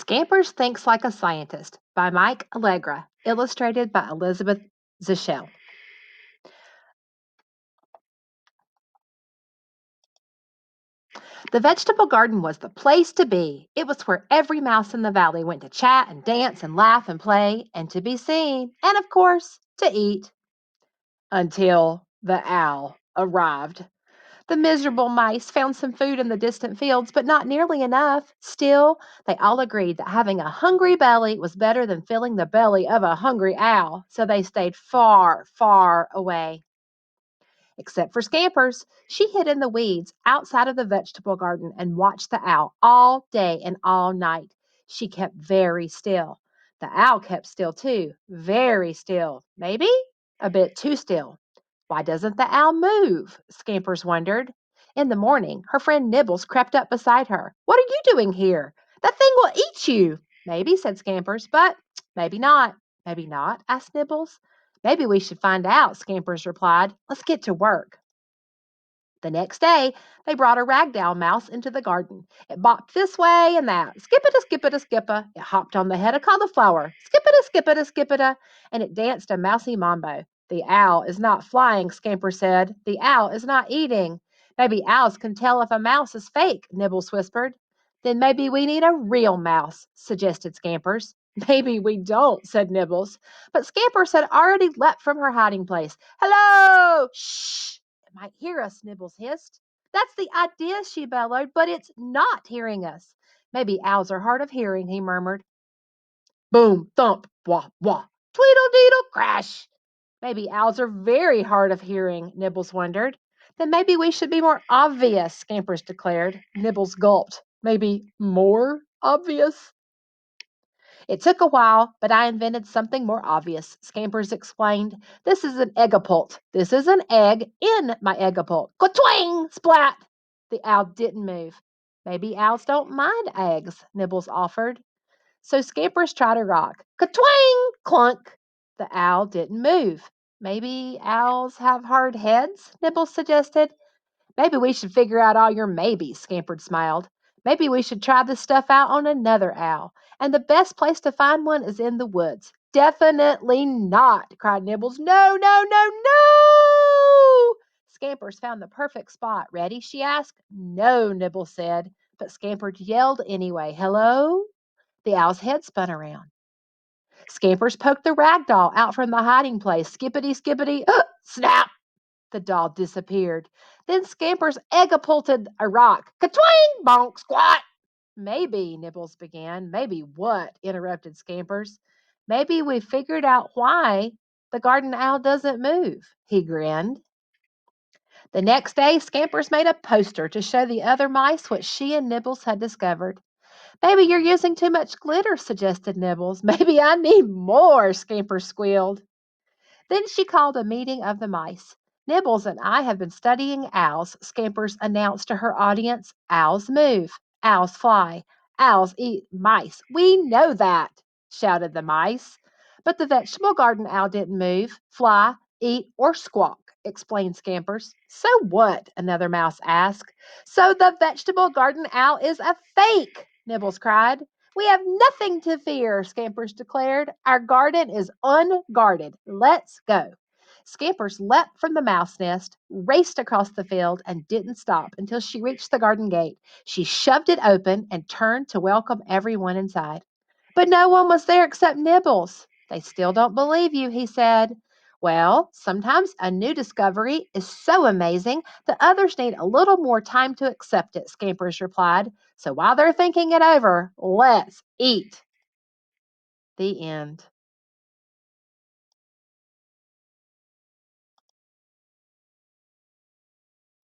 Scampers Thinks Like a Scientist by Mike Allegra, illustrated by Elizabeth Zischel. The vegetable garden was the place to be. It was where every mouse in the valley went to chat and dance and laugh and play and to be seen, and of course, to eat. Until the owl arrived. The miserable mice found some food in the distant fields, but not nearly enough. Still, they all agreed that having a hungry belly was better than filling the belly of a hungry owl, so they stayed far, far away. Except for Scampers, she hid in the weeds outside of the vegetable garden and watched the owl all day and all night. She kept very still. The owl kept still too, very still, maybe a bit too still. Why doesn't the owl move? Scampers wondered. In the morning, her friend Nibbles crept up beside her. What are you doing here? That thing will eat you. Maybe, said Scampers, but maybe not. Maybe not, asked Nibbles. Maybe we should find out, Scampers replied. Let's get to work. The next day, they brought a ragdoll mouse into the garden. It bopped this way and that. Skippita, skippita, skippa. It hopped on the head of cauliflower. Skippita, skippita, skippita. And it danced a mousy mambo. The owl is not flying, Scamper said. The owl is not eating. Maybe owls can tell if a mouse is fake, Nibbles whispered. Then maybe we need a real mouse, suggested Scampers. Maybe we don't, said Nibbles. But Scampers had already leapt from her hiding place. Hello! Shh! Might hear us, Nibbles hissed. That's the idea, she bellowed, but it's not hearing us. Maybe owls are hard of hearing, he murmured. Boom, thump, wah, wah, tweedle deedle crash. Maybe owls are very hard of hearing, Nibbles wondered. Then maybe we should be more obvious, Scampers declared. Nibbles gulped. Maybe more obvious? It took a while, but I invented something more obvious, Scampers explained. This is an eggapult. This is an egg in my eggapult. Ka-twang! Splat! The owl didn't move. Maybe owls don't mind eggs, Nibbles offered. So Scampers tried a rock. Ka-twang! Clunk! The owl didn't move. Maybe owls have hard heads, Nibbles suggested. Maybe we should figure out all your maybes, Scampered smiled. Maybe we should try this stuff out on another owl. And the best place to find one is in the woods. Definitely not, cried Nibbles. No, no, no, no! Scampers found the perfect spot. Ready? She asked. No, Nibbles said. But Scampered yelled anyway. Hello? The owl's head spun around. Scampers poked the rag doll out from the hiding place. Skippity, skippity, snap! The doll disappeared. Then Scampers eggapulted a rock. Ka-twang! Bonk! Squat! Maybe, Nibbles began. Maybe what? Interrupted Scampers. Maybe we figured out why the garden owl doesn't move. He grinned. The next day, Scampers made a poster to show the other mice what she and Nibbles had discovered. Maybe you're using too much glitter, suggested Nibbles. Maybe I need more, Scampers squealed. Then she called a meeting of the mice. Nibbles and I have been studying owls, Scampers announced to her audience. Owls move, owls fly, owls eat mice. We know that, shouted the mice. But the vegetable garden owl didn't move, fly, eat, or squawk, explained Scampers. So what? Another mouse asked. So the vegetable garden owl is a fake, Nibbles cried. We have nothing to fear, Scampers declared. Our garden is unguarded. Let's go. Scampers leapt from the mouse nest, raced across the field, and didn't stop until she reached the garden gate. She shoved it open and turned to welcome everyone inside. But no one was there except Nibbles. They still don't believe you, he said. Well, sometimes a new discovery is so amazing that others need a little more time to accept it, Scampers replied. So while they're thinking it over, let's eat. The end.